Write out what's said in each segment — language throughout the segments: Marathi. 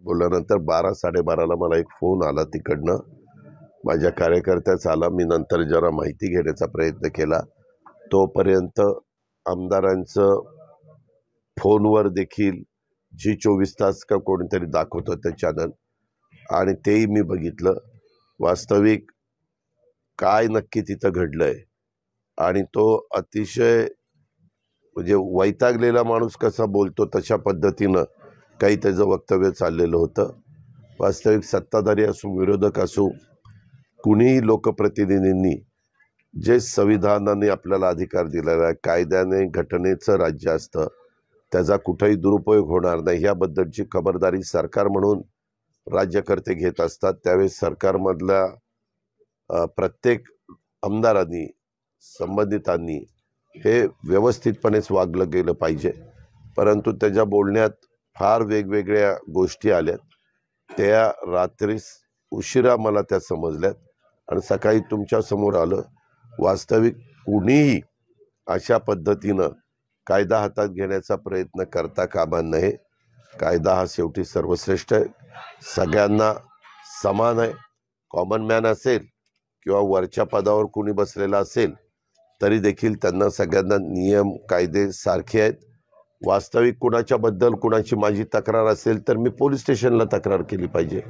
बोलल्यानंतर 12-12:30ला मला एक फोन आला तिकडनं, माझ्या कार्यकर्त्याचा आला. मी नंतर जरा माहिती घेण्याचा प्रयत्न केला. तोपर्यंत आमदारांचं फोनवर देखील जी 24 तास का कोणीतरी दाखवतं ते चॅनल, आणि तेही मी बघितलं. वास्तविक काय नक्की तिथं घडलंय, आणि तो अतिशय म्हणजे वैतागलेला माणूस कसा बोलतो तशा पद्धतीनं काही त्याचं वक्तव्य चाललेलं होतं. वास्तविक सत्ताधारी असो विरोधक असो, कुणीही लोकप्रतिनिधींनी जे संविधानाने आपल्याला अधिकार दिलेला आहे, कायद्याने घटनेचं राज्य असतं, त्याचा कुठेही दुरुपयोग होणार नाही याबद्दलची खबरदारी सरकार म्हणून राज्यकर्ते घेत असतात. त्यावेळेस सरकारमधल्या प्रत्येक आमदारांनी, संबंधितांनी हे व्यवस्थितपणेच वागलं गेलं पाहिजे. परंतु त्याच्या बोलण्यात फार वेगवेगळ्या गोष्टी आल्यात. त्या रात्रीस उशिरा मला त्या समजल्यात आणि सकाळी तुमच्या समोर आलं. वास्तविक कुणीही अशा पद्धतीनं कायदा हातात घेण्याचा प्रयत्न करता कामा नये. कायदा हा शेवटी सर्वश्रेष्ठ आहे, सगळ्यांना समान आहे. कॉमन मॅन असेल किंवा वरच्या पदावर कुणी बसलेला असेल तरी देखील त्यांना सगळ्यांना नियम कायदे सारखे आहेत. वास्तविक कुणाच्याबद्दल कुणाची माझी तक्रार असेल तर मी पोलीस स्टेशनला तक्रार केली पाहिजे,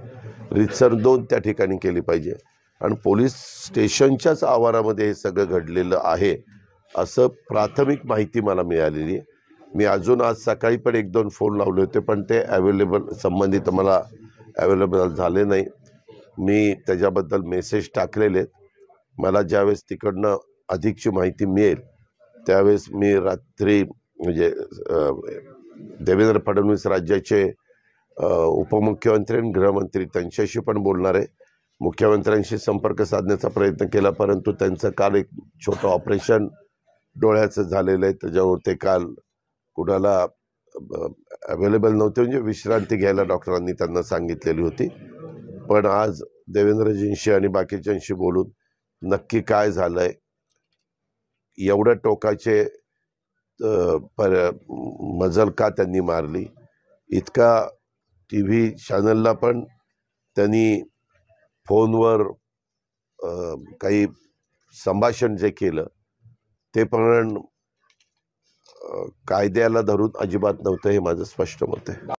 रितसर 2 त्या ठिकाणी केली पाहिजे. आणि पोलीस स्टेशनच्याच आवारामध्ये हे सगळं घडलेलं आहे असं प्राथमिक माहिती मला मिळालेली आहे. मी अजून आज सकाळी पण 1-2 फोन लावले होते, पण ते संबंधित मला अवेलेबल झाले नाही. मी त्याच्याबद्दल मेसेज टाकलेले आहेत. मला ज्यावेळेस तिकडनं अधिकची माहिती मिळेल त्यावेळेस मी रात्री म्हणजे देवेंद्र फडणवीस राज्याचे उपमुख्यमंत्री आणि गृहमंत्री त्यांच्याशी पण बोलणार आहे. मुख्यमंत्र्यांशी संपर्क साधण्याचा प्रयत्न केला, परंतु त्यांचं काल एक छोटं ऑपरेशन डोळ्याचं झालेलं आहे. त्याच्यावर ते काल कुणाला अवेलेबल नव्हते, म्हणजे विश्रांती घ्यायला डॉक्टरांनी त्यांना सांगितलेली होती. पण आज देवेंद्रजींशी आणि बाकीच्यांशी बोलून नक्की काय झालंय, एवढ्या टोकाचे मजल का त्यांनी मारली, इतका TV चॅनलला पण त्यांनी फोनवर काही संभाषण जे केलं ते पण कायद्याला धरून अजिबात नव्हतं, हे माझं स्पष्ट मत आहे.